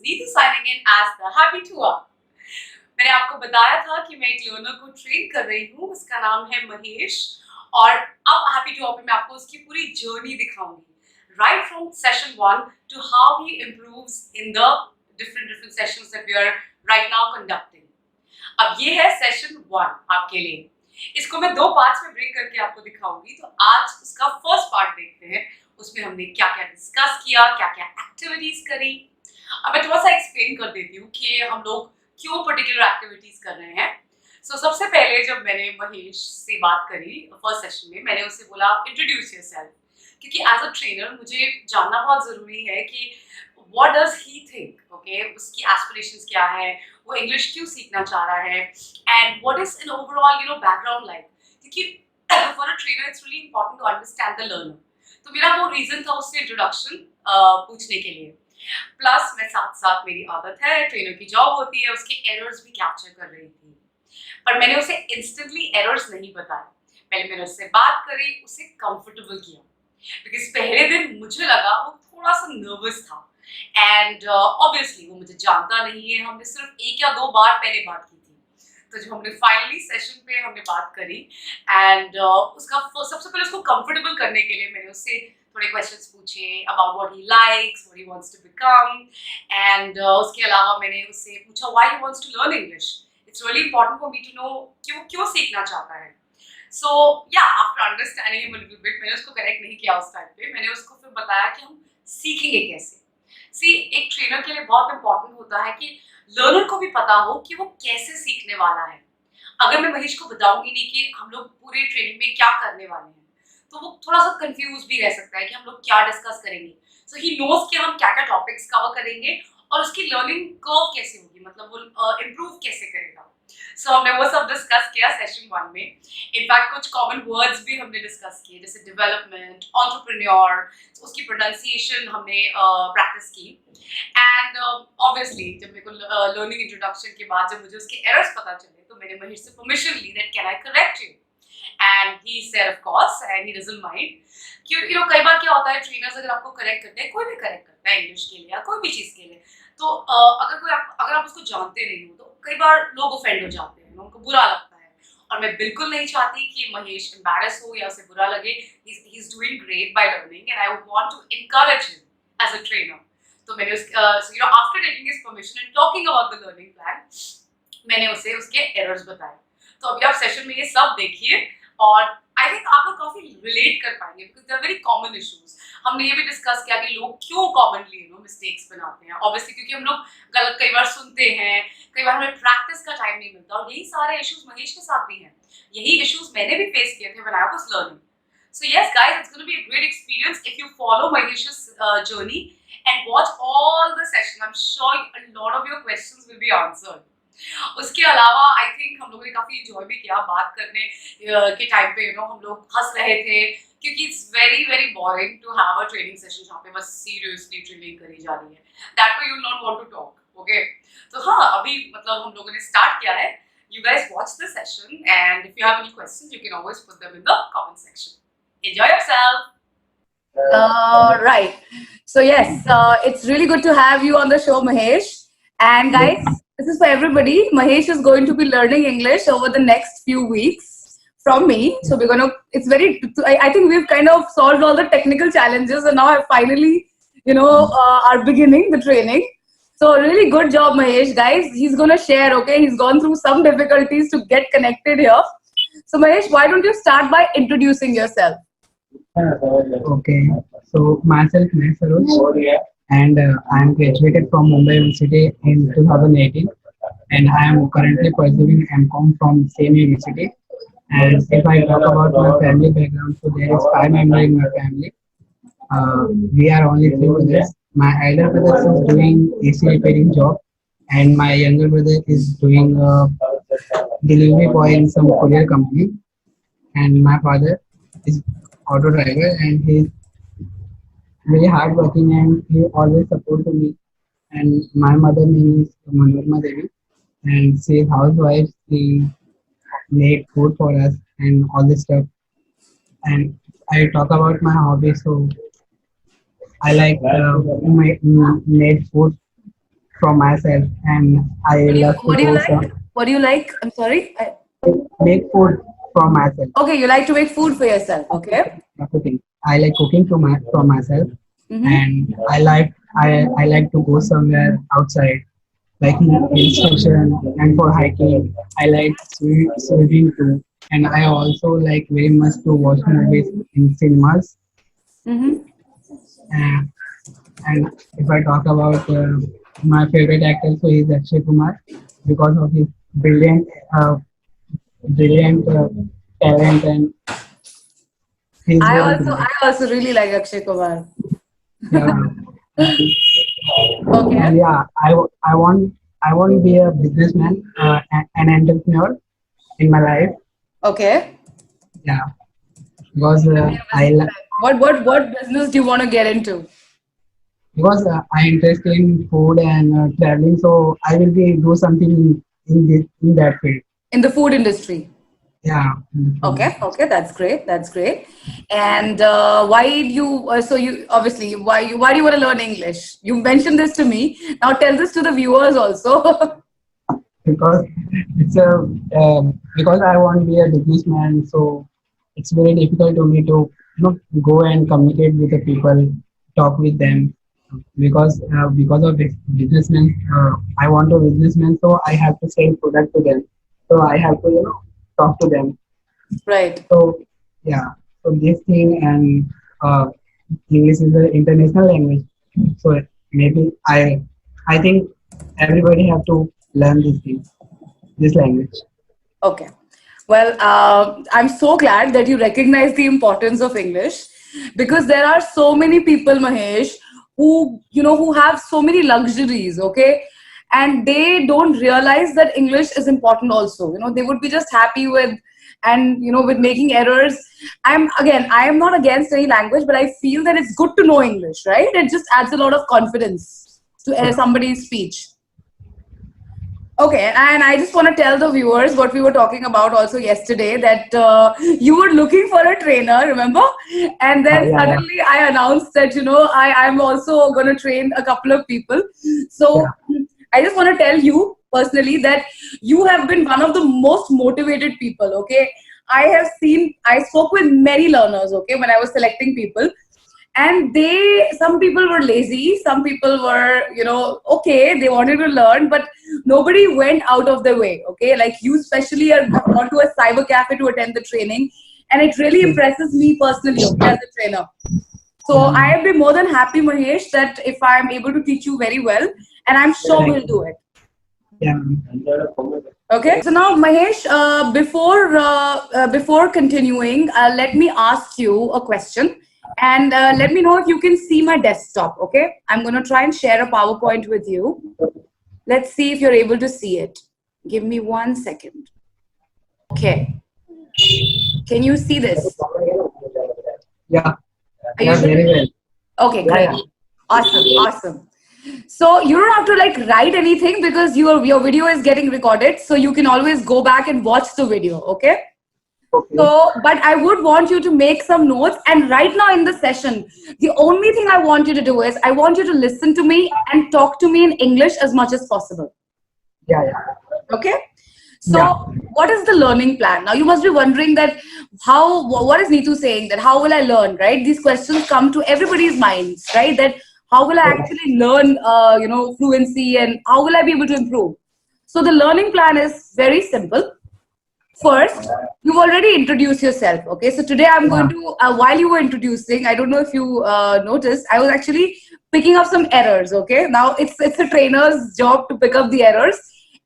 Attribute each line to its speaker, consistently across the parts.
Speaker 1: Neetu signing in as the Happy Tour. मैंने आपको बताया था कि मैं एक लर्नर को ट्रेन कर रही हूँ, उसका नाम है महेश, और अब हैप्पी टू पे मैं आपको उसकी पूरी जर्नी दिखाऊंगी, right from session 1 to how he improves in the different sessions that we are right now conducting. अब ये है सेशन 1 आपके लिए, इसको मैं 2 पार्ट्स में ब्रेक करके आपको दिखाऊंगी। तो आज उसका फर्स्ट पार्ट देखते हैं, उसमें हमने क्या क्या डिस्कस किया, क्या क्या एक्टिविटीज करी। अब मैं थोड़ा सा एक्सप्लेन कर देती हूँ कि हम लोग क्यों पर्टिकुलर एक्टिविटीज कर रहे हैं। सबसे पहले जब मैंने महेश से बात करी फर्स्ट सेशन में, मैंने उससे बोला इंट्रोड्यूस योरसेल्फ, क्योंकि एज अ ट्रेनर मुझे जानना बहुत जरूरी है कि what does he think, okay, उसकी एस्पिरेशंस क्या है, वो इंग्लिश क्यों सीखना चाह रहा है, and what is in overall background like, क्योंकि for a trainer it's really important to understand the learner. तो मेरा वो रीजन था उससे इंट्रोडक्शन पूछने के लिए। प्लस मैं साथ साथ, मेरी आदत है, ट्रेनर की जॉब होती है, उसके एरर्स भी कैप्चर कर रही थी, पर मैंने उसे इंस्टेंटली एरर्स नहीं बताए। पहले मैंने उससे बात करी, उसे कंफर्टेबल किया, बिकॉज पहले दिन मुझे लगा वो थोड़ा सा नर्वस था, एंड ऑब्वियसली वो मुझे जानता नहीं है, हमने सिर्फ 1 या 2 बार पहले बात की थी। तो जब हमने फाइनली सेशन पे हमने बात करी, एंड उसका सबसे पहले उसको कंफर्टेबल करने के लिए मैंने उससे थोड़े क्वेश्चंस पूछे about what he likes, what he wants to become, and उसके अलावा मैंने उससे पूछा why he wants to learn English. It's really important for me to know क्यों सीखना चाहता है। सो या after understanding him a little bit, मैंने उसको करेक्ट नहीं किया उस टाइम पे, मैंने उसको फिर बताया कि हम सीखेंगे कैसे। एक ट्रेनर के लिए बहुत इंपॉर्टेंट होता है कि लर्नर को भी पता हो कि वो कैसे सीखने वाला है। अगर मैं महेश को बताऊंगी नहीं कि हम लोग पूरे ट्रेनिंग में क्या करने वाले हैं, तो वो थोड़ा सा कंफ्यूज भी रह सकता है कि हम लोग क्या डिस्कस करेंगे। सो ही नोज कि हम क्या क्या टॉपिक्स कवर करेंगे और उसकी लर्निंग कर्व कैसे होगी, मतलब वो इम्प्रूव कैसे करेगा। हमने वो सब डिस्कस किया सेशन 1 में। इनफैक्ट कुछ कॉमन वर्ड्स भी हमने डिस्कस किए, जैसे डेवलपमेंट, एंटरप्रेन्योर, उसकी प्रोनाउंसिएशन हमने प्रैक्टिस की। एंड ऑब्वियसली जब मेरे को लर्निंग इंट्रोडक्शन के बाद जब मुझे उसके एरर्स पता चले, तो मैंने महेश से परमिशन ली that can I correct you, and he said of course and he doesn't mind. क्यों कई बार क्या होता है, ट्रेनर्स अगर आपको करेक्ट करते हैं, कोई भी करेक्ट करता है इंग्लिश के लिए या कोई भी चीज के लिए, तो अगर आप उसको जानते नहीं हो, तो कई बार लोग ऑफेंड हो जाते हैं, उनको बुरा लगता है। और मैं बिल्कुल नहीं चाहती कि महेश एम्बैरस हो या उसे बुरा लगे। He is doing great by learning, and I want to encourage him as a trainer. तो मैंने after taking his permission and talking about the learning plan, मैंने उसे उसके एरर्स बताए। तो अभी आप सेशन में ये सब देखिए, और आई थिंक आप लोग काफी रिलेट कर पाएंगे, because they are very common issues. हमने ये भी डिस्कस किया कि लोग क्यों कॉमनली मिस्टेक्स बनाते हैं। ऑब्वियसली क्योंकि हम लोग गलत कई बार सुनते हैं, कई बार हमें प्रैक्टिस का टाइम नहीं मिलता, और यही सारे इश्यूज महेश के साथ भी हैं। यही इश्यूज मैंने भी फेस किए थे when I was learning. So yes guys, it's going to be a great experience if you follow Mahesh's journey and watch all the session. I'm sure a lot of your questions will be answered. उसके अलावा I think हम लोगों ने काफी enjoy भी किया बात करने के टाइम पे। हम लोग हंस रहे थे, क्योंकि it's very very boring to have a training session जहाँ पे बस सीरियसली ट्रेनिंग करी जा रही है। That way you will not want to talk, okay. तो हाँ, अभी मतलब हम लोगों ने स्टार्ट किया है। You guys watch the session, and if you have any questions, you can always put them in the comment section. Enjoy yourself.
Speaker 2: Right. So yes, it's really good to have you on the show, Mahesh. And guys, this is for everybody. Mahesh is going to be learning English over the next few weeks from me. So we're gonna. It's very. I think we've kind of solved all the technical challenges, and now I finally, are beginning the training. So really good job, Mahesh. Guys, he's gonna share. Okay, he's gone through some difficulties to get connected here. So Mahesh, why don't you start by introducing yourself?
Speaker 3: Okay, so myself is Saroj, and I am graduated from Mumbai University in 2018, and I am currently pursuing MCom from same university. And if I talk about my family background, so there is 5 members in my family. We are only 3 brothers. My elder brother is doing AC repairing job, and my younger brother is doing delivery boy in some courier company. And my father is auto driver, and he's very hardworking, and he always supports me. And my mother name is Manorma Devi, and she is housewife. She made food for us and all this stuff. And I talk about my hobby, so I like made food, from myself, and I love to
Speaker 2: What do you
Speaker 3: go
Speaker 2: like? What do you like? I'm sorry.
Speaker 3: make food from myself.
Speaker 2: Okay, you like to make food for yourself. Okay.
Speaker 3: Cooking. I like cooking from myself,
Speaker 2: Mm-hmm.
Speaker 3: and I like to go somewhere outside, like hill station, and for hiking. I like swimming too, and I also like very much to watch movies in cinemas.
Speaker 2: Mm-hmm.
Speaker 3: And, and if I talk about my favorite actor, so is Akshay Kumar because of his brilliant, uh, brilliant talent, and he's
Speaker 2: I
Speaker 3: very
Speaker 2: also
Speaker 3: good.
Speaker 2: I also really like Akshay Kumar.
Speaker 3: Yeah.
Speaker 2: Okay.
Speaker 3: And yeah, I want to be a businessman, an entrepreneur in my life.
Speaker 2: Okay.
Speaker 3: Yeah, because
Speaker 2: What business do you want to get into?
Speaker 3: I interested in food and traveling, so I will be do something in that field.
Speaker 2: In the food industry.
Speaker 3: Yeah.
Speaker 2: Okay, okay, that's great. That's great. And why do you? So you obviously why do you want to learn English? You mentioned this to me. Now tell this to the viewers also.
Speaker 3: Because it's a because I want to be a businessman, so it's very difficult to me to go and communicate with the people, talk with them, because of this businessman. I want a businessman, so I have to sell product to them. So I have to talk to them.
Speaker 2: Right.
Speaker 3: So yeah, so this thing and English is an international language. So maybe I think everybody have to learn this thing, this language.
Speaker 2: Okay. Well, I'm so glad that you recognize the importance of English because there are so many people, Mahesh, who who have so many luxuries. Okay, and they don't realize that English is important. Also, they would be just happy with and with making errors. I am not against any language, but I feel that it's good to know English, right? It just adds a lot of confidence to
Speaker 3: Yeah,
Speaker 2: somebody's speech. Okay, and I just want to tell the viewers what we were talking about also yesterday that you were looking for a trainer, remember? And then
Speaker 3: yeah, yeah,
Speaker 2: suddenly I announced that, I'm also going to train a couple of people.
Speaker 3: yeah.
Speaker 2: So I just want to tell you personally that you have been one of the most motivated people, okay? I spoke with many learners, okay, when I was selecting people, and some people were lazy, some people were okay, they wanted to learn, but nobody went out of their way, okay, like you especially have gone to a cyber cafe to attend the training, and it really impresses me personally, okay, as a trainer. So
Speaker 3: Yeah.
Speaker 2: I have been more than happy, Mahesh, that if I'm able to teach you very well, and I'm sure
Speaker 3: Thank
Speaker 2: we'll do it.
Speaker 3: Yeah.
Speaker 2: Okay, so now Mahesh, before continuing, let me ask you a question, and let me know if you can see my desktop. Okay, I'm going to try and share a PowerPoint with you. Let's see if you're able to see it. Give me 1 second. Okay, can you see this?
Speaker 3: Yeah.
Speaker 2: Are you
Speaker 3: Yeah.
Speaker 2: sure?
Speaker 3: Very well.
Speaker 2: Okay, great.
Speaker 3: Yeah.
Speaker 2: Awesome, awesome. So you don't have to like write anything because your video is getting recorded, so you can always go back and watch the video. Okay.
Speaker 3: Okay.
Speaker 2: So, but I would want you to make some notes. And right now in the session, the only thing I want you to do is I want you to listen to me and talk to me in English as much as possible.
Speaker 3: Yeah. Yeah.
Speaker 2: Okay. So,
Speaker 3: Yeah.
Speaker 2: what is the learning plan? Now, you must be wondering that what is Neetu saying? That how will I learn, right? These questions come to everybody's minds, right? That how will I actually learn, fluency, and how will I be able to improve? So, the learning plan is very simple. First, you've already introduced yourself. Okay, so today I'm going to, while you were introducing, I don't know if you noticed, I was actually picking up some errors. Okay, now it's a trainer's job to pick up the errors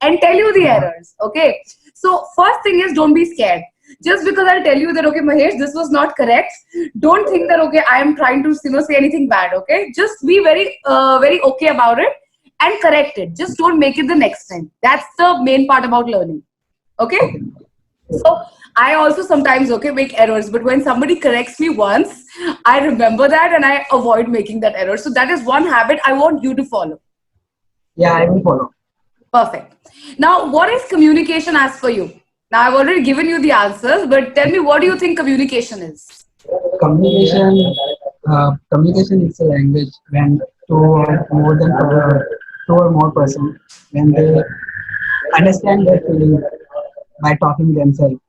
Speaker 2: and tell you the errors. Okay, so first thing is don't be scared. Just because I'll tell you that okay, Mahesh, this was not correct. Don't think that okay, I am trying to say anything bad. Okay, just be very okay about it and correct it. Just don't make it the next time. That's the main part about learning. Okay. So I also sometimes make errors, but when somebody corrects me once, I remember that and I avoid making that error. So that is one habit I want you to follow.
Speaker 3: Yeah. I will follow.
Speaker 2: Perfect. Now, what is communication as for you? Now, I've already given you the answers, but tell me, what do you think communication is?
Speaker 3: Communication. Communication is a language when two or more than two or more person when they understand their feeling by talking themselves.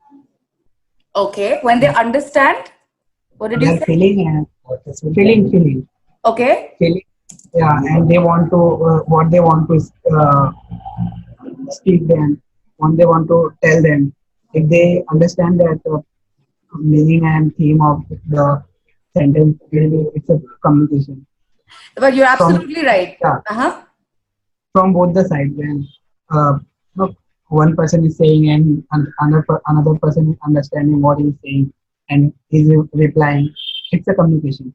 Speaker 2: Okay. When they understand, what did you
Speaker 3: Their
Speaker 2: say?
Speaker 3: feeling and feeling.
Speaker 2: Okay.
Speaker 3: Feeling, yeah, and they want to what they want to speak them, what they want to tell them. If they understand that meaning and theme of the sentence, really, it's a communication
Speaker 2: But you're
Speaker 3: from,
Speaker 2: absolutely right.
Speaker 3: yeah,
Speaker 2: Uh-huh.
Speaker 3: from both the sides. When look, one person is saying and another person is understanding what he's saying and is replying, it's a communication.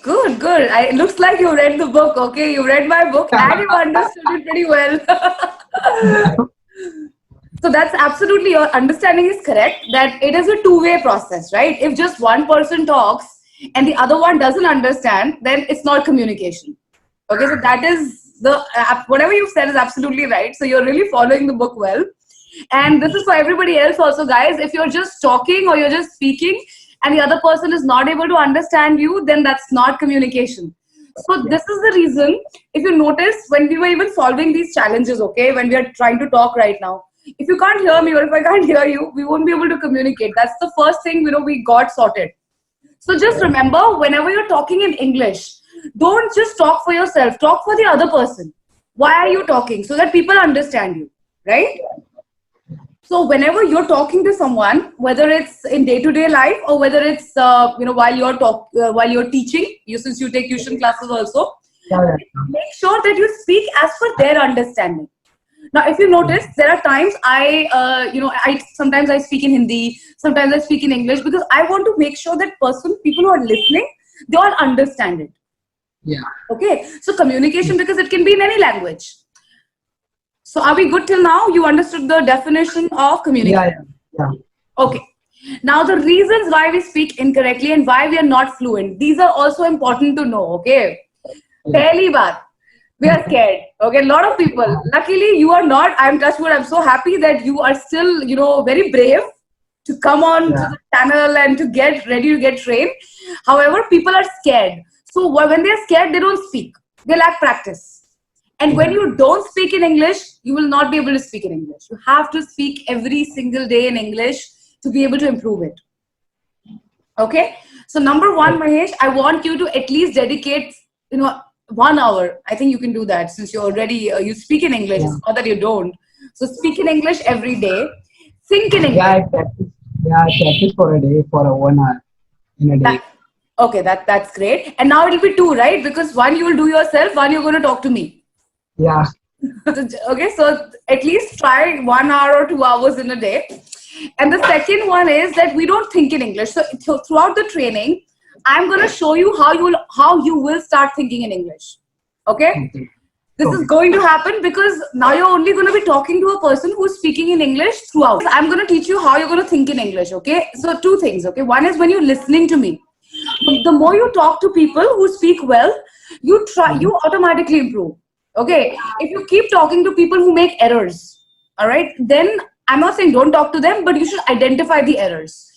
Speaker 2: Good, good. It looks like you read the book, okay? You read my book and you understood it pretty well. So that's absolutely, your understanding is correct that it is a two-way process, right? If just one person talks and the other one doesn't understand, then it's not communication. Okay, so that is the, whatever you've said is absolutely right. So you're really following the book well. And this is for everybody else also, guys. If you're just talking or you're just speaking and the other person is not able to understand you, then that's not communication. So this is the reason, if you notice, when we were even solving these challenges, okay, when we are trying to talk right now, if you can't hear me or if I can't hear you, we won't be able to communicate. That's the first thing, we got sorted. So just remember, whenever you're talking in English, don't just talk for yourself, talk for the other person. Why are you talking? So that people understand you, right? So whenever you're talking to someone, whether it's in day-to-day life or whether it's while you're teaching, since you take tuition classes also,
Speaker 3: Yeah,
Speaker 2: make sure that you speak as per their understanding. Now, if you notice, there are times sometimes I speak in Hindi, sometimes I speak in English because I want to make sure that people who are listening, they all understand it.
Speaker 3: yeah,
Speaker 2: Okay, so communication, because it can be in any language. So are we good till now? You understood the definition of communication?
Speaker 3: yeah.
Speaker 2: Okay. Now the reasons why we speak incorrectly and why we are not fluent, these are also important to know, okay? Pehli baat, we are scared, okay? A lot of people, luckily you are not, I'm touched wood, I'm so happy that you are still, very brave to come on to the channel and to get ready to get trained. However, people are scared. So when they're scared, they don't speak. They lack practice. And when you don't speak in English, you will not be able to speak in English. You have to speak every single day in English to be able to improve it. Okay? So number one, Mahesh, I want you to at least dedicate, 1 hour. I think you can do that since you're already, you speak in English. It's not that you don't. So speak in English every day. Think in English.
Speaker 3: I practice for a day, for a 1 hour in a day.
Speaker 2: Okay, that's great. And now it'll be 2, right? Because 1 you will do yourself, 1 you're going to talk to me.
Speaker 3: Yeah.
Speaker 2: Okay, so at least try 1 hour or 2 hours in a day. And the second one is that we don't think in English. So throughout the training, I'm going to show you how you will start thinking in English. Okay? This is going to happen because now you're only going to be talking to a person who's speaking in English throughout. I'm going to teach you how you're going to think in English. Okay? So 2 things. Okay? One is when you're listening to me. The more you talk to people who speak well, you automatically improve. Okay, if you keep talking to people who make errors, all right, then I'm not saying don't talk to them, but you should identify the errors.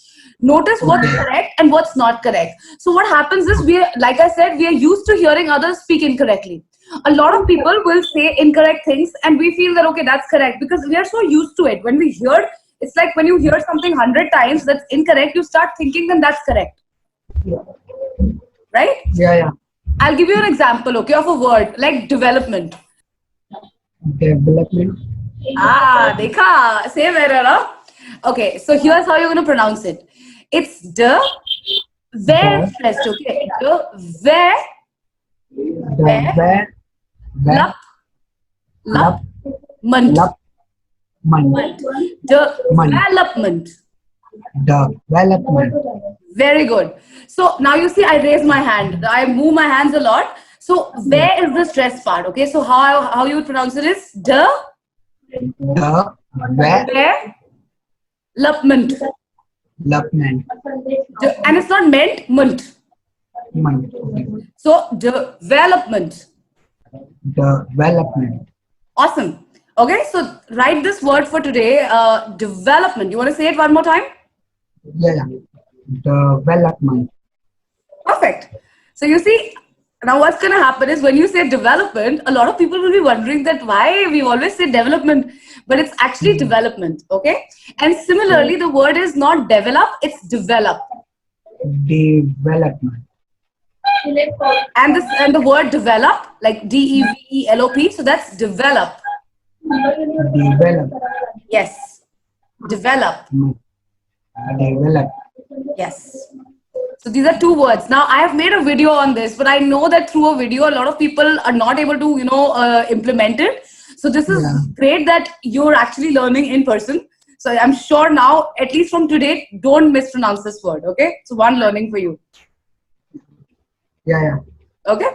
Speaker 2: Notice what's correct and what's not correct. So what happens is, like I said, we are used to hearing others speak incorrectly. A lot of people will say incorrect things and we feel that, okay, that's correct because we are so used to it. When we hear, it's like when you hear something 100 times that's incorrect, you start thinking then that's correct.
Speaker 3: Yeah.
Speaker 2: Right?
Speaker 3: Yeah.
Speaker 2: I'll give you an example, okay, of a word like development.
Speaker 3: Development.
Speaker 2: Dekha, same error, huh? Okay, so here's how you're going to pronounce it. It's where stressed, okay?
Speaker 3: Development.
Speaker 2: Very good. So now you see I raise my hand. I move my hands a lot. So where is the stress part? Okay, so how you would pronounce it is development. And it's not meant. So development. Awesome. Okay, so write this word for today. Development. You want to say it one more time?
Speaker 3: Yeah. Development.
Speaker 2: Perfect. So you see, Now, what's going to happen is when you say development, a lot of people will be wondering that why we always say development, but it's actually development, okay? And similarly, the word is not develop, it's develop.
Speaker 3: Development.
Speaker 2: And the word develop, like DEVELOP, so that's develop.
Speaker 3: Develop.
Speaker 2: Yes, develop.
Speaker 3: Develop.
Speaker 2: Yes. So these are two words. Now I have made a video on this, but I know that through a video, a lot of people are not able to, implement it. So this is great that you're actually learning in person. So I'm sure now, at least from today, don't mispronounce this word. Okay. So one learning for you.
Speaker 3: Yeah.
Speaker 2: Okay.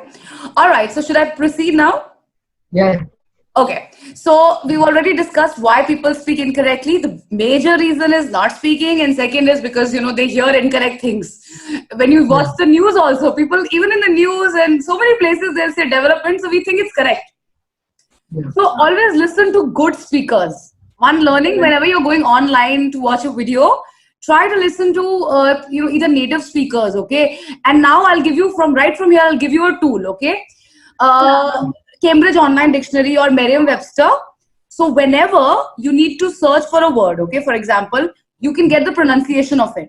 Speaker 2: All right. So should I proceed now?
Speaker 3: Yeah.
Speaker 2: Okay, so we've already discussed why people speak incorrectly. The major reason is not speaking, and second is because they hear incorrect things. When you watch the news also, people, even in the news and so many places, they'll say development, so we think it's correct.
Speaker 3: Yeah.
Speaker 2: So always listen to good speakers. One learning, whenever you're going online to watch a video, try to listen to either native speakers, okay? And now I'll give you right from here, I'll give you a tool, okay? Cambridge Online Dictionary or Merriam-Webster. So whenever you need to search for a word, okay, for example, you can get the pronunciation of it,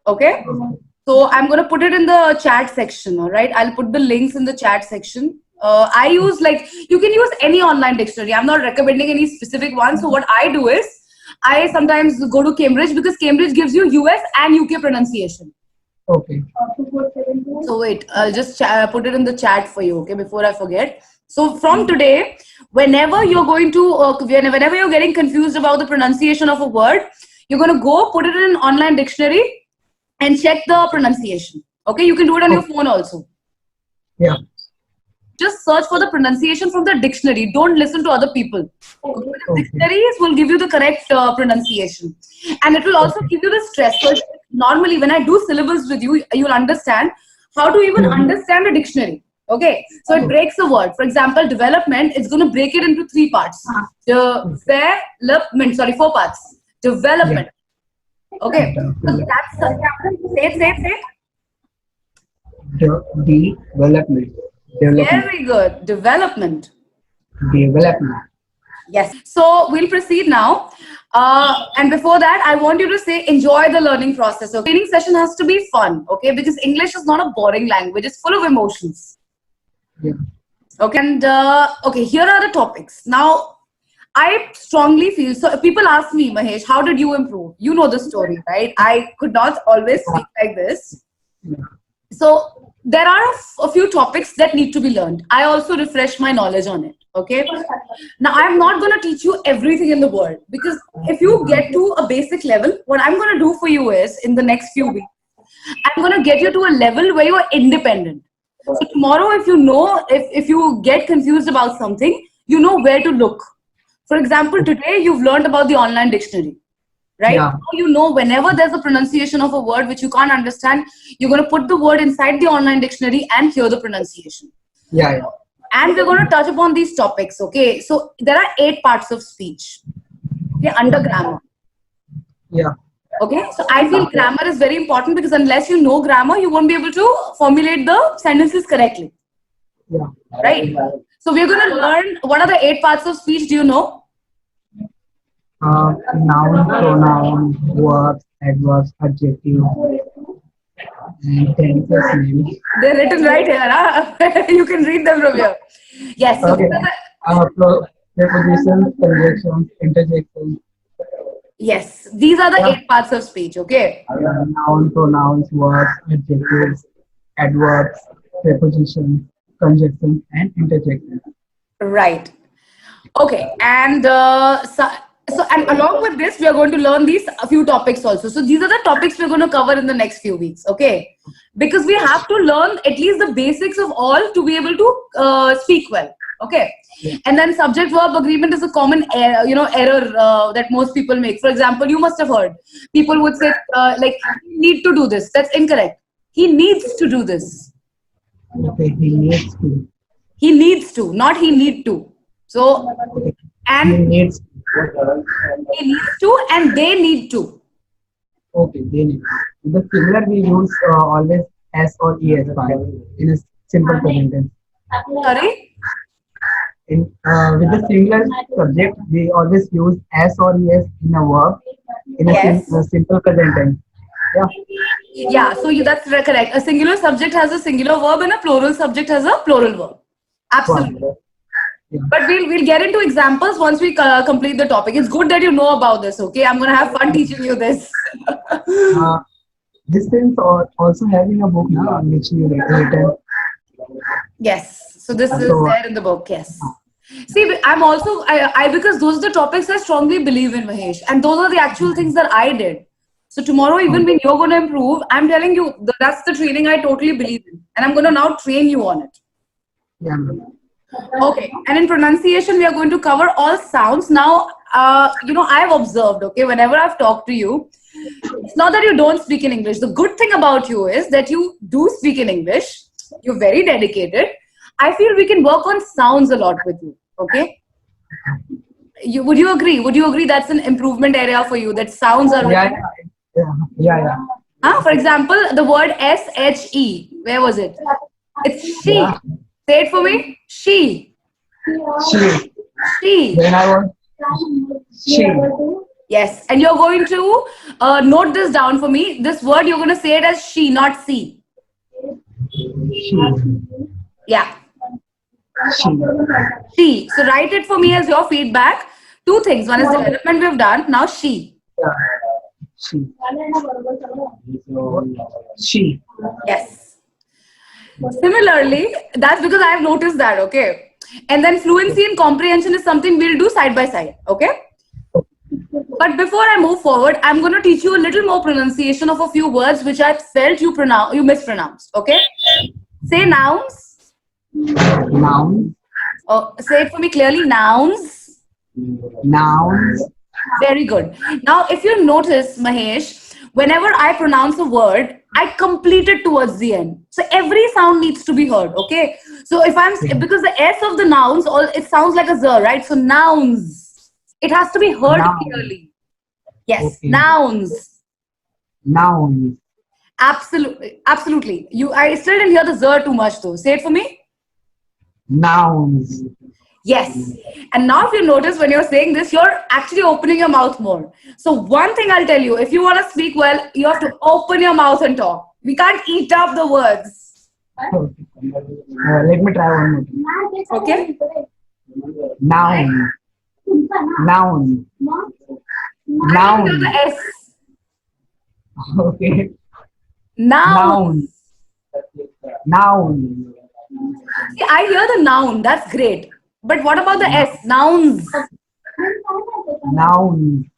Speaker 2: okay? So I'm going to put it in the chat section, all right? I'll put the links in the chat section. I use, you can use any online dictionary. I'm not recommending any specific one. So what I do is, I sometimes go to Cambridge because Cambridge gives you US and UK pronunciation.
Speaker 3: Okay.
Speaker 2: So wait, I'll just put it in the chat for you, okay, before I forget. So from today, whenever you're going to, whenever you're getting confused about the pronunciation of a word, you're going to go put it in an online dictionary and check the pronunciation. Okay, you can do it on your phone also.
Speaker 3: Yeah.
Speaker 2: Just search for the pronunciation from the dictionary. Don't listen to other people. Okay. Dictionaries will give you the correct pronunciation. And it will also give you the stress. So normally when I do syllables with you, you'll understand how to even understand a dictionary. Okay, so it breaks a word. For example, development, it's going to break it into 3 parts. Development, 4 parts. Development. Okay, so that's say it.
Speaker 3: Development.
Speaker 2: Very good. Development.
Speaker 3: Development.
Speaker 2: Yes. So we'll proceed now. And before that, I want you to say, enjoy the learning process. So training session has to be fun, okay? Because English is not a boring language. It's full of emotions.
Speaker 3: Yeah.
Speaker 2: Okay. And okay, here are the topics. Now, I strongly feel, so people ask me, Mahesh, how did you improve? You know the story, right? I could not always speak like this. So there are a few topics that need to be learned. I also refresh my knowledge on it. Okay. Now I'm not going to teach you everything in the world, because if you get to a basic level, what I'm going to do for you is in the next few weeks, I'm going to get you to a level where you are independent. So tomorrow, if you get confused about something, you know where to look. For example, today you've learned about the online dictionary, right?
Speaker 3: Yeah.
Speaker 2: Now you know whenever there's a pronunciation of a word which you can't understand, you're going to put the word inside the online dictionary and hear the pronunciation.
Speaker 3: Yeah.
Speaker 2: And we're going to touch upon these topics, okay? So there are 8 parts of speech, okay, under grammar.
Speaker 3: Yeah.
Speaker 2: Okay, so I feel grammar is very important, because unless you know grammar, you won't be able to formulate the sentences correctly.
Speaker 3: Yeah.
Speaker 2: Right? So we're going to learn, what are the 8 parts of speech, do you know?
Speaker 3: Noun, pronoun, verbs, adverbs, adjective, and tenses maybe.
Speaker 2: They're written right here. Huh? You can read them from here. Yes. So
Speaker 3: Okay. Prepositions, conjunctions, interjections.
Speaker 2: Yes, these are the 8 parts of speech, okay?
Speaker 3: Noun, pronouns, verbs, adjectives, adverbs, prepositions, conjunctions, and interjections.
Speaker 2: Right. Okay, and and along with this, we are going to learn a few topics also. So these are the topics we're going to cover in the next few weeks, okay? Because we have to learn at least the basics of all to be able to speak well, okay? And then subject-verb agreement is a common error that most people make. For example, you must have heard people would say you need to do this. That's incorrect. He needs to do this.
Speaker 3: Okay, he needs to.
Speaker 2: He needs to, not he need to. So, and
Speaker 3: He needs.
Speaker 2: he needs to, and they need to.
Speaker 3: Okay, they need to. The similar we use always S or ES part in a simple present tense.
Speaker 2: Sorry?
Speaker 3: In with the singular subject, we always use s or es in a verb in a
Speaker 2: Yes.
Speaker 3: simple present tense. Yeah.
Speaker 2: Yeah, so that's correct. A singular subject has a singular verb and a plural subject has a plural verb. Absolutely.
Speaker 3: Wow. Yeah.
Speaker 2: But we'll get into examples once we complete the topic. It's good that you know about this, okay? I'm going to have fun teaching you this.
Speaker 3: This is also having a book now which you written.
Speaker 2: Yes. So this is
Speaker 3: So,
Speaker 2: there in the book, yes. See, I'm also, I because those are the topics I strongly believe in, Mahesh. And those are the actual things that I did. So tomorrow, even when you're going to improve, I'm telling you, that's the training I totally believe in. And I'm going to now train you on it.
Speaker 3: yeah, ma'am.
Speaker 2: Okay. And in pronunciation, we are going to cover all sounds. Now, I've observed, okay, whenever I've talked to you, it's not that you don't speak in English. The good thing about you is that you do speak in English. You're very dedicated. I feel we can work on sounds a lot with you, okay? Would you agree? Would you agree that's an improvement area for you, that sounds are...
Speaker 3: Yeah.
Speaker 2: For example, the word S-H-E, where was it? It's she.
Speaker 3: Yeah.
Speaker 2: Say it for me. She. She.
Speaker 3: When I was she.
Speaker 2: Yes. And you're going to note this down for me. This word, you're going to say it as she, not see.
Speaker 3: She.
Speaker 2: Yeah.
Speaker 3: She.
Speaker 2: She. So write it for me as your feedback. Two things. One is development we've done. Now she.
Speaker 3: Yeah. She.
Speaker 2: Yes. Similarly, that's because I've noticed that, okay? And then fluency and comprehension is something we'll do side by side, okay? But before I move forward, I'm going to teach you a little more pronunciation of a few words which I felt you mispronounced, okay? Say nouns.
Speaker 3: Noun.
Speaker 2: Oh, say it for me clearly. Nouns.
Speaker 3: Nouns.
Speaker 2: Very good. Now, if you notice, Mahesh, whenever I pronounce a word, I complete it towards the end. So every sound needs to be heard, okay? So if because the S of the nouns, it sounds like a Z, right? So nouns, it has to be heard clearly. Yes,
Speaker 3: okay.
Speaker 2: Nouns.
Speaker 3: Nouns.
Speaker 2: Absolutely. I still didn't hear the Z too much though. Say it for me.
Speaker 3: Nouns.
Speaker 2: Yes. And now if you notice when you're saying this, you're actually opening your mouth more. So one thing I'll tell you, if you want to speak well, you have to open your mouth and talk. We can't eat up the words.
Speaker 3: Okay. Let me try one more.
Speaker 2: Okay?
Speaker 3: Noun. Noun.
Speaker 2: I hear the S.
Speaker 3: Okay.
Speaker 2: Noun.
Speaker 3: Noun.
Speaker 2: See, I hear the noun. That's great. But what about the S? Nouns.
Speaker 3: Noun.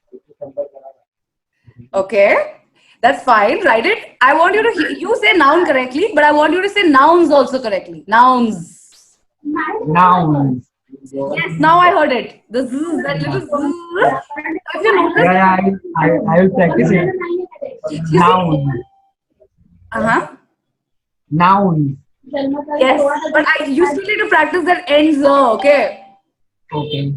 Speaker 2: Okay. That's fine. Write it. I want you to you say noun correctly, but I want you to say nouns also correctly. Nouns.
Speaker 3: Nouns.
Speaker 2: Yes, now I heard it. The zzz, that little zzz. If you notice,
Speaker 3: Yeah, I will practice it. Noun. Noun.
Speaker 2: Yes, but you still need to practice that ends, okay?
Speaker 3: Okay.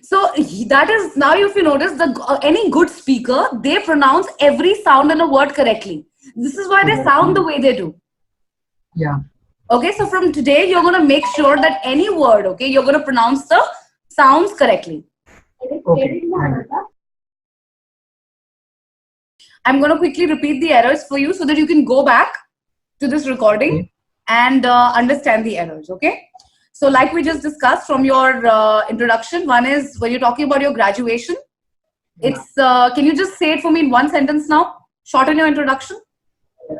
Speaker 2: So that is, now if you notice, any good speaker, they pronounce every sound in a word correctly. This is why they sound the way they do.
Speaker 3: Yeah.
Speaker 2: Okay, so from today, you're going to make sure that any word, okay, you're going to pronounce the sounds correctly.
Speaker 3: Okay.
Speaker 2: I'm going to quickly repeat the errors for you so that you can go back to this recording and understand the errors, okay? So like we just discussed from your introduction, one is when you're talking about your graduation, it's, can you just say it for me in one sentence now? Shorten your introduction.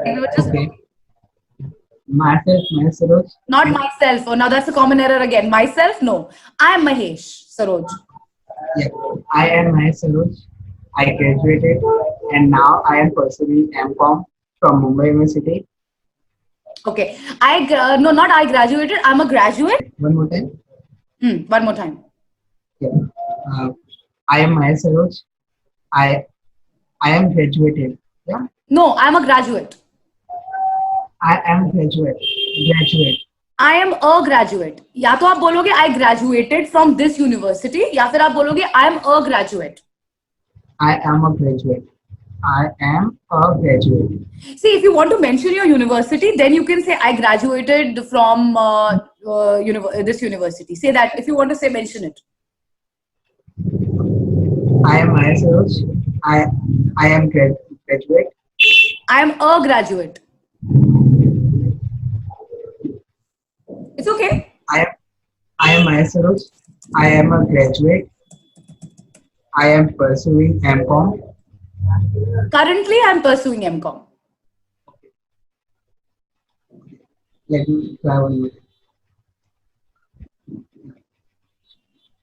Speaker 2: Can you just
Speaker 3: Myself, Saroj.
Speaker 2: Not myself. Oh, now that's a common error again. Myself, no. I'm Mahesh Saroj.
Speaker 3: Yeah. I am Mahesh Saroj. I graduated and now I am pursuing M.Com from Mumbai University.
Speaker 2: Okay. No, not I graduated. I'm a graduate.
Speaker 3: One more time.
Speaker 2: One more time.
Speaker 3: Yeah. I am Mahesh Saroj. I am graduated. Yeah.
Speaker 2: No, I'm a graduate.
Speaker 3: I am graduate.
Speaker 2: I am a graduate. या तो आप बोलोगे I graduated from this university या फिर आप बोलोगे I am a graduate.
Speaker 3: I am a graduate. I am a graduate.
Speaker 2: See, if you want to mention your university, then you can say I graduated from this university. Say that if you want to say mention it.
Speaker 3: I am myself. I I am graduate.
Speaker 2: I am a graduate. It's okay.
Speaker 3: I am myself. I am a graduate. I am pursuing MCom.
Speaker 2: Currently, I'm pursuing MCom.
Speaker 3: Let me try one more.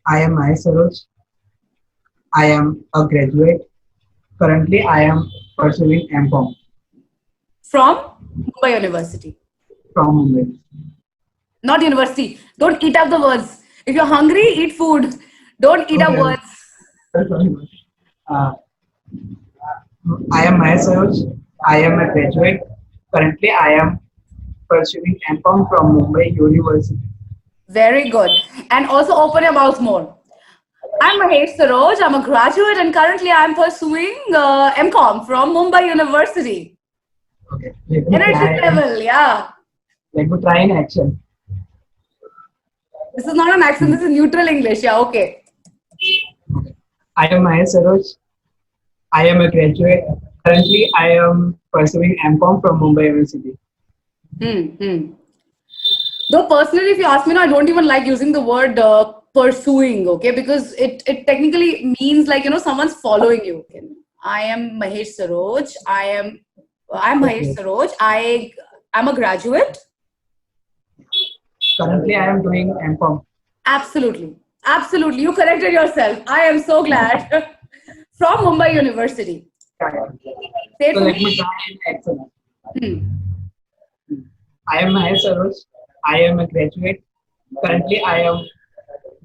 Speaker 3: I am myself. I am a graduate. Currently, I am pursuing MCom
Speaker 2: From Mumbai University.
Speaker 3: from Mumbai.
Speaker 2: Not university. Don't eat up the words. If you're hungry, eat food. Don't eat up
Speaker 3: Okay.
Speaker 2: words.
Speaker 3: Uh, I am myself. I am a graduate. Currently, I am pursuing MCom from Mumbai University.
Speaker 2: Very good. And also open your mouth more. I'm Mahesh Saroj. I'm a graduate and currently I'm pursuing MCom from Mumbai University.
Speaker 3: Okay. Let me
Speaker 2: Energy
Speaker 3: try.
Speaker 2: level, yeah.
Speaker 3: Let me try in action.
Speaker 2: This is not an accent, this is neutral English. Yeah, okay.
Speaker 3: I am Mahesh Saroj. I am a graduate. Currently, I am pursuing MCom from Mumbai University.
Speaker 2: Though personally, if you ask me now, I don't even like using the word pursuing, okay? Because it technically means like, someone's following you. Okay? I am Mahesh Saroj. I'm Mahesh Saroj. I'm a graduate.
Speaker 3: Currently, I am doing MCom.
Speaker 2: Absolutely. Absolutely. You corrected yourself. I am so glad. From Mumbai University. Say it
Speaker 3: So
Speaker 2: for
Speaker 3: let
Speaker 2: me.
Speaker 3: me try in action.
Speaker 2: Hmm.
Speaker 3: I am Mahesh Saroj. I am a graduate. Currently, I am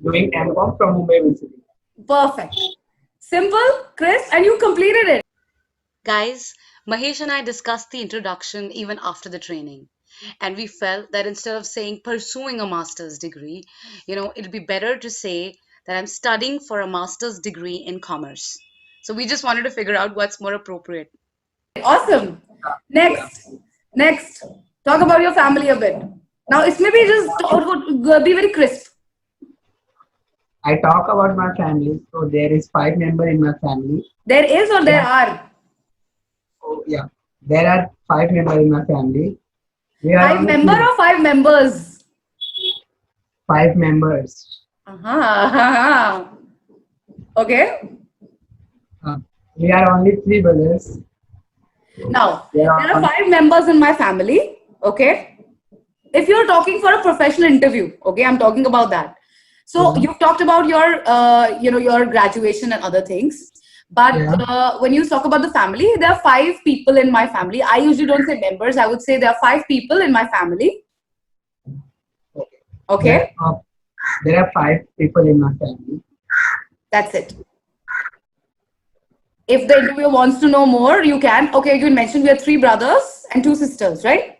Speaker 3: doing MCom from Mumbai University.
Speaker 2: Perfect. Simple, crisp, and you completed it.
Speaker 1: Guys, Mahesh and I discussed the introduction even after the training. And we felt that instead of saying pursuing a master's degree, it'd be better to say that I'm studying for a master's degree in commerce. So we just wanted to figure out what's more appropriate.
Speaker 2: Awesome. Next. Talk about your family a bit. Now, it's maybe just be very crisp.
Speaker 3: I talk about my family. So there is 5 members in my family.
Speaker 2: There is or there are?
Speaker 3: Oh, yeah. There are 5 members in my family. We are
Speaker 2: Five
Speaker 3: only
Speaker 2: member
Speaker 3: three-
Speaker 2: or 5 members?
Speaker 3: 5 members.
Speaker 2: Uh-huh. Okay.
Speaker 3: We are only 3 brothers.
Speaker 2: Now,
Speaker 3: There
Speaker 2: there
Speaker 3: are
Speaker 2: are 5 members in my family. Okay. If you're talking for a professional interview, okay, I'm talking about that. So
Speaker 3: Yeah.
Speaker 2: you've talked about your graduation and other things. But
Speaker 3: Yeah.
Speaker 2: when you talk about the family, there are 5 people in my family. I usually don't say members. I would say there are 5 people in my family. Okay.
Speaker 3: There are 5 people in my family.
Speaker 2: That's it. If the interviewer wants to know more, you can. Okay, you can mention we are 3 brothers and 2 sisters, right?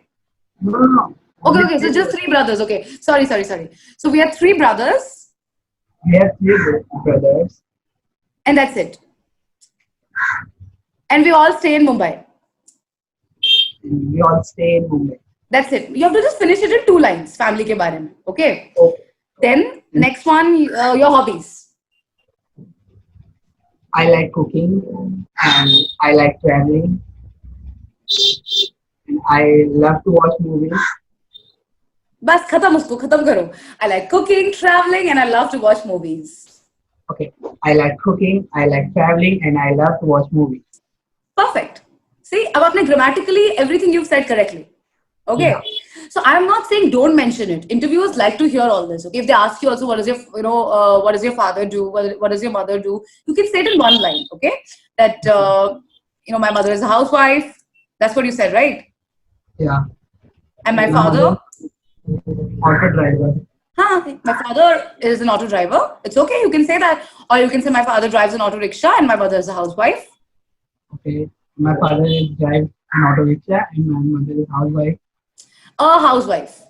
Speaker 3: No.
Speaker 2: Okay, so just 3 brothers. Okay, sorry. So we are 3 brothers,
Speaker 3: We have 3 brothers.
Speaker 2: and that's it. And we all stay in Mumbai.
Speaker 3: We all stay in Mumbai.
Speaker 2: That's it. You have to just finish it in 2 lines. Family ke bare mein. Okay.
Speaker 3: Okay.
Speaker 2: Then next one, your hobbies.
Speaker 3: I like cooking and I like traveling. And I love to watch movies.
Speaker 2: Bas khatam karo. I like cooking, traveling, and I love to watch movies.
Speaker 3: Okay. I like cooking, I like traveling, and I love to watch movies.
Speaker 2: Perfect. See, ab aapne grammatically everything you've said correctly. Okay.
Speaker 3: Yeah.
Speaker 2: So I'm not saying don't mention it. Interviewers like to hear all this. Okay. If they ask you also, what does your what does your father do? What does your mother do? You can say it in 1 line. Okay. That my mother is a housewife. That's what you said, right?
Speaker 3: Yeah.
Speaker 2: And my father.
Speaker 3: Auto driver.
Speaker 2: My father is an auto driver. It's okay. You can say that, or you can say my father drives an auto rickshaw and my mother is a housewife.
Speaker 3: Okay. My father drives an auto rickshaw and my mother is housewife.
Speaker 2: A housewife.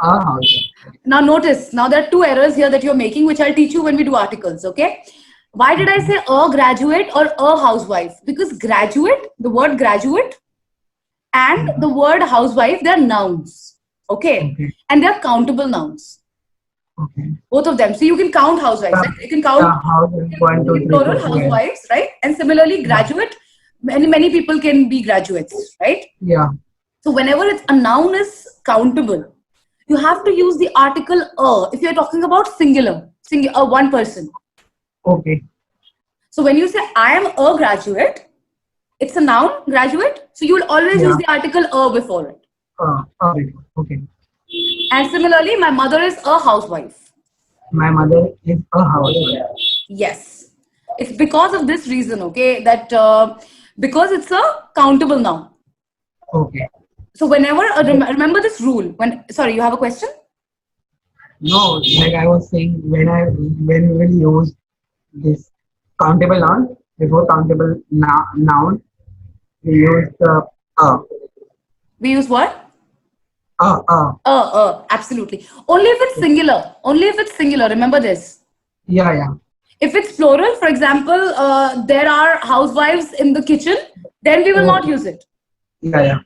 Speaker 3: A housewife.
Speaker 2: Now notice, now there are 2 errors here that you're making, which I'll teach you when we do articles, okay? Why did I say a graduate or a housewife? Because graduate, the word graduate and the word housewife, they're nouns. Okay?
Speaker 3: Okay.
Speaker 2: And they're countable nouns.
Speaker 3: Okay.
Speaker 2: Both of them. So you can count housewives. Right? You can count
Speaker 3: House 1, 2, 3, 4,
Speaker 2: plural
Speaker 3: 5.
Speaker 2: housewives, right? And similarly, graduate, many people can be graduates, right?
Speaker 3: Yeah.
Speaker 2: So whenever it's a noun is countable, you have to use the article a if you're talking about singular, one person.
Speaker 3: Okay.
Speaker 2: So when you say I am a graduate, it's a noun, graduate. So you will always use the article a before it.
Speaker 3: Okay.
Speaker 2: And similarly, my mother is a housewife.
Speaker 3: My mother is a housewife.
Speaker 2: Yes. It's because of this reason, okay, that because it's a countable noun.
Speaker 3: Okay.
Speaker 2: So whenever, remember this rule. Sorry, you have a question?
Speaker 3: No, like I was saying, when we will use this countable noun before countable noun, we use the
Speaker 2: We use what? Absolutely. Only if it's singular. Only if it's singular. Remember this.
Speaker 3: Yeah.
Speaker 2: If it's plural, for example, there are housewives in the kitchen, then we will not use it.
Speaker 3: Yeah.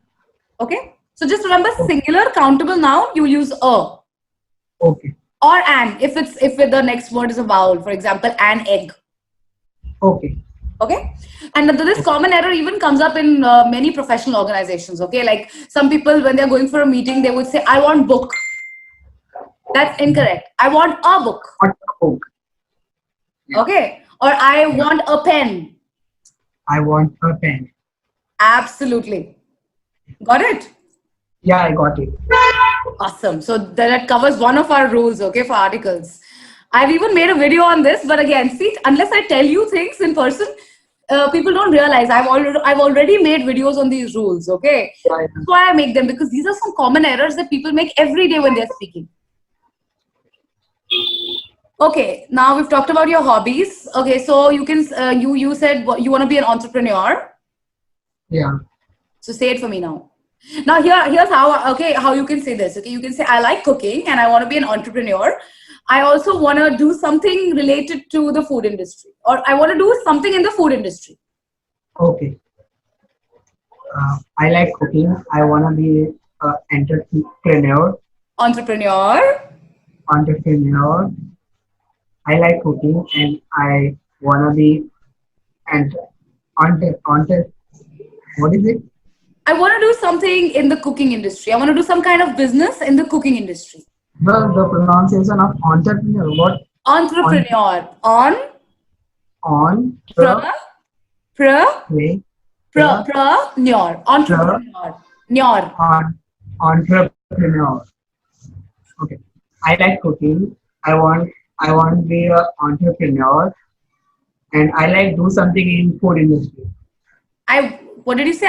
Speaker 2: Okay? So just remember singular, countable noun, you use a.
Speaker 3: Okay.
Speaker 2: Or an, if the next word is a vowel, for example, an egg.
Speaker 3: Okay.
Speaker 2: Okay? And this common error even comes up in many professional organizations. Okay? Like some people, when they're going for a meeting, they would say, I want book. That's incorrect. I want a book. Okay? Or I want a pen.
Speaker 3: I want a pen.
Speaker 2: Absolutely. Got it?
Speaker 3: Yeah, I got it.
Speaker 2: Awesome. So that covers one of our rules, okay, for articles. I've even made a video on this, but again, see, unless I tell you things in person, people don't realize I've already made videos on these rules, okay?
Speaker 3: Yeah.
Speaker 2: That's why I make them, because these are some common errors that people make every day when they're speaking. Okay, now we've talked about your hobbies. Okay, so you can you said you want to be an entrepreneur.
Speaker 3: Yeah.
Speaker 2: So say it for me now. Now here's how you can say this. Okay, you can say I like cooking and I want to be an entrepreneur. I also want to do something related to the food industry, or I want to do something in the food industry.
Speaker 3: Okay. I like cooking. I want to be an entrepreneur. I like cooking and I want to be what is it?
Speaker 2: I want to do something in the cooking industry. I want to do some kind of business in the cooking industry.
Speaker 3: The pronunciation of entrepreneur. What?
Speaker 2: Entrepreneur. Entrepreneur.
Speaker 3: Entrepreneur. Okay. I like cooking. I want to be an entrepreneur, and I like do something in food industry.
Speaker 2: What did you say?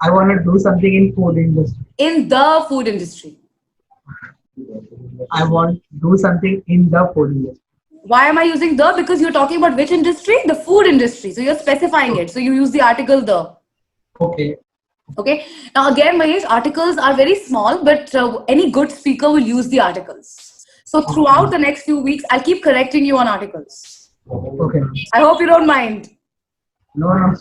Speaker 3: I want to do something in food industry.
Speaker 2: In the food industry.
Speaker 3: I want to do something in the food industry.
Speaker 2: Why am I using the? Because you're talking about which industry? The food industry. So you're specifying it. So you use the article the.
Speaker 3: Okay.
Speaker 2: Okay. Now again, Mahesh, articles are very small, but any good speaker will use the articles. So throughout the next few weeks, I'll keep correcting you on articles.
Speaker 3: Okay.
Speaker 2: I hope you don't mind.
Speaker 3: No.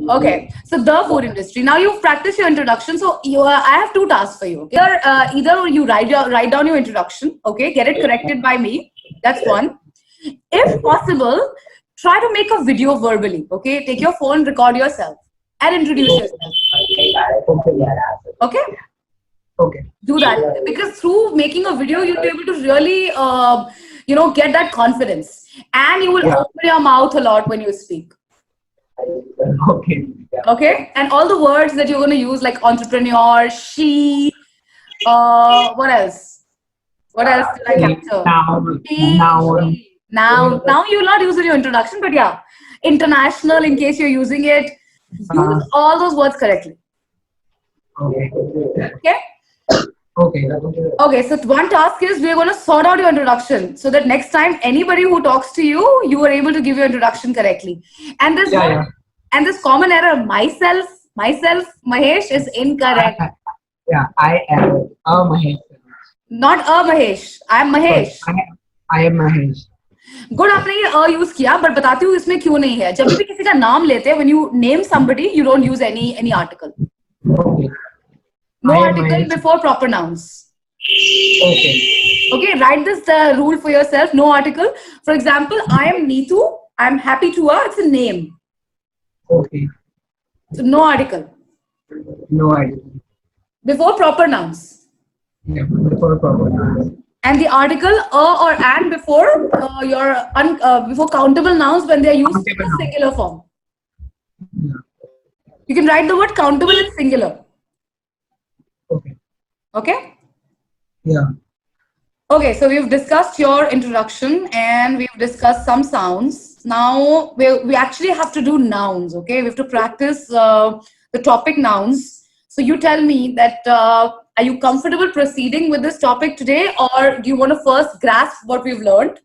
Speaker 2: Okay, so the food industry. Now you've practiced your introduction. So I have two tasks for you. Either you write down your introduction. Okay, get it corrected by me. That's one. If possible, try to make a video verbally. Okay, take your phone, record yourself, and introduce yourself. Okay.
Speaker 3: Okay.
Speaker 2: Do that, because through making a video, you'll be able to really, get that confidence, and you will open your mouth a lot when you speak. Okay, and all the words that you're going to use, like entrepreneur, she, what else did I capture? Now you'll not use it in your introduction, but yeah, international, in case you're using it, use all those words correctly. Okay, so one task is we're going to sort out your introduction so that next time anybody who talks to you, you are able to give your introduction correctly. And this and this common error, myself, Mahesh, is incorrect.
Speaker 3: I am a Mahesh.
Speaker 2: Not a Mahesh. I am Mahesh.
Speaker 3: I am Mahesh.
Speaker 2: Good, आपने ये अ use किया, but बताती हूँ इसमें क्यों नहीं है. जब भी किसी का नाम लेते हैं, when you name somebody, you don't use any article.
Speaker 3: Okay.
Speaker 2: No
Speaker 3: I am
Speaker 2: article
Speaker 3: Mahesh.
Speaker 2: before proper nouns.
Speaker 3: Okay.
Speaker 2: Okay, write this rule for yourself. No article. For example, I am Neetu. I am happy to. It's a name.
Speaker 3: Okay.
Speaker 2: So no article
Speaker 3: No idea.
Speaker 2: before proper nouns.
Speaker 3: Yeah, before proper.
Speaker 2: And the article or and before before countable nouns when they are used in
Speaker 3: Countable
Speaker 2: the
Speaker 3: noun.
Speaker 2: singular form.
Speaker 3: Yeah.
Speaker 2: You can write the word countable in singular.
Speaker 3: Okay.
Speaker 2: Okay.
Speaker 3: Yeah.
Speaker 2: Okay, so we've discussed your introduction and we've discussed some sounds. Now we actually have to do nouns. Okay, we have to practice the topic nouns. So you tell me that are you comfortable proceeding with this topic today, or do you want to first grasp what we've learned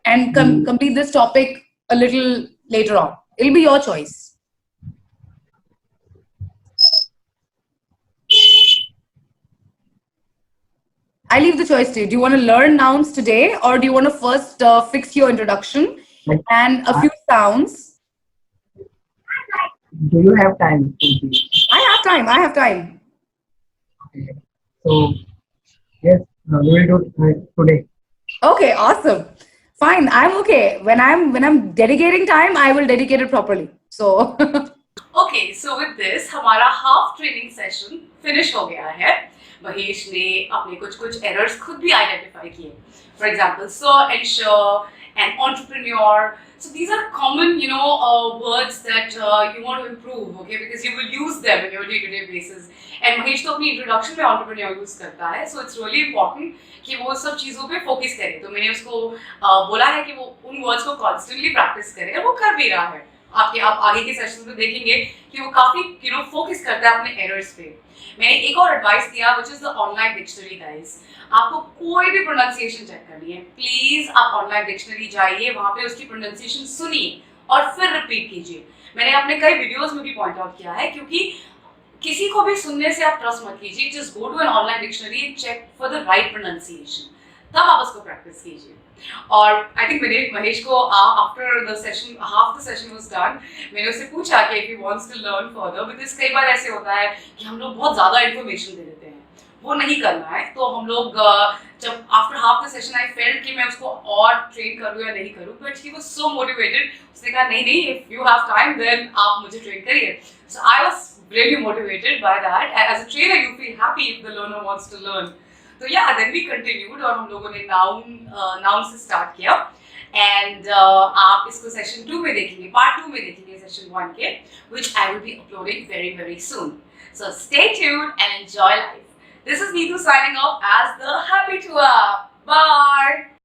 Speaker 2: and complete this topic a little later on? It'll be your choice. I leave the choice to you. Do you want to learn nouns today, or do you want to first fix your introduction and a few sounds?
Speaker 3: Do you have time?
Speaker 2: I have time. I have time.
Speaker 3: Okay. So yes, we will do it today.
Speaker 2: Okay, awesome. Fine. I'm okay. When I'm dedicating time, I will dedicate it properly. So
Speaker 1: Okay, so with this हमारा half training session finish हो गया है. महेश ने अपने कुछ errors खुद भी identify किए. For example sir and sure and entrepreneur. So these are common, words that you want to improve, okay? Because you will use them in your day-to-day basis. And Mahesh तो अपनी introduction में entrepreneur use करता है, so it's really important कि वो सब चीज़ों पे focus करे. तो मैंने उसको बोला है कि वो उन words को constantly practice करे, और वो कर भी रहा है. आप आगे के सेशंस में देखेंगे कि वो काफी फोकस करता है अपने एरर्स पे. मैंने एक और एडवाइस दिया which is the online dictionary guys. आपको कोई भी प्रोनाउंसिएशन चेक करनी है, प्लीज आप ऑनलाइन डिक्शनरी जाइए, वहां पे उसकी प्रोनाउंसिएशन सुनिए और फिर रिपीट कीजिए. मैंने अपने कई वीडियोस में भी पॉइंट आउट किया है, क्योंकि किसी को भी सुनने से आप ट्रस्ट मत कीजिए. Just go to an online dictionary and check for the right pronunciation, तब आप उसको प्रैक्टिस कीजिए. और आई थिंक मैंने महेश को after the session, half the session was done, मैंने उससे पूछा कि if he wants to learn further, because कई बार ऐसे होता है कि हम लोग बहुत ज़्यादा इन्फॉर्मेशन दे देते हैं, वो नहीं करना है. तो हम लोग जब after half the session I felt कि मैं उसको और ट्रेन करूँ या नहीं करूँ, but he was so motivated. उसने कहा नहीं, if you have time then आप मुझे ट्रेन करिए. So I was really motivated by that. As a trainer, you feel happy if the learner wants to learn. So yeah, then we continued और हम लोगों ने नाउन से start किया. And आप इसको सेशन 2 में देखेंगे, पार्ट 2 में देखेंगे सेशन 1 के, which I will be uploading very very soon. So stay tuned and enjoy life. This is Neetu signing off as the Happy Tour. Bye.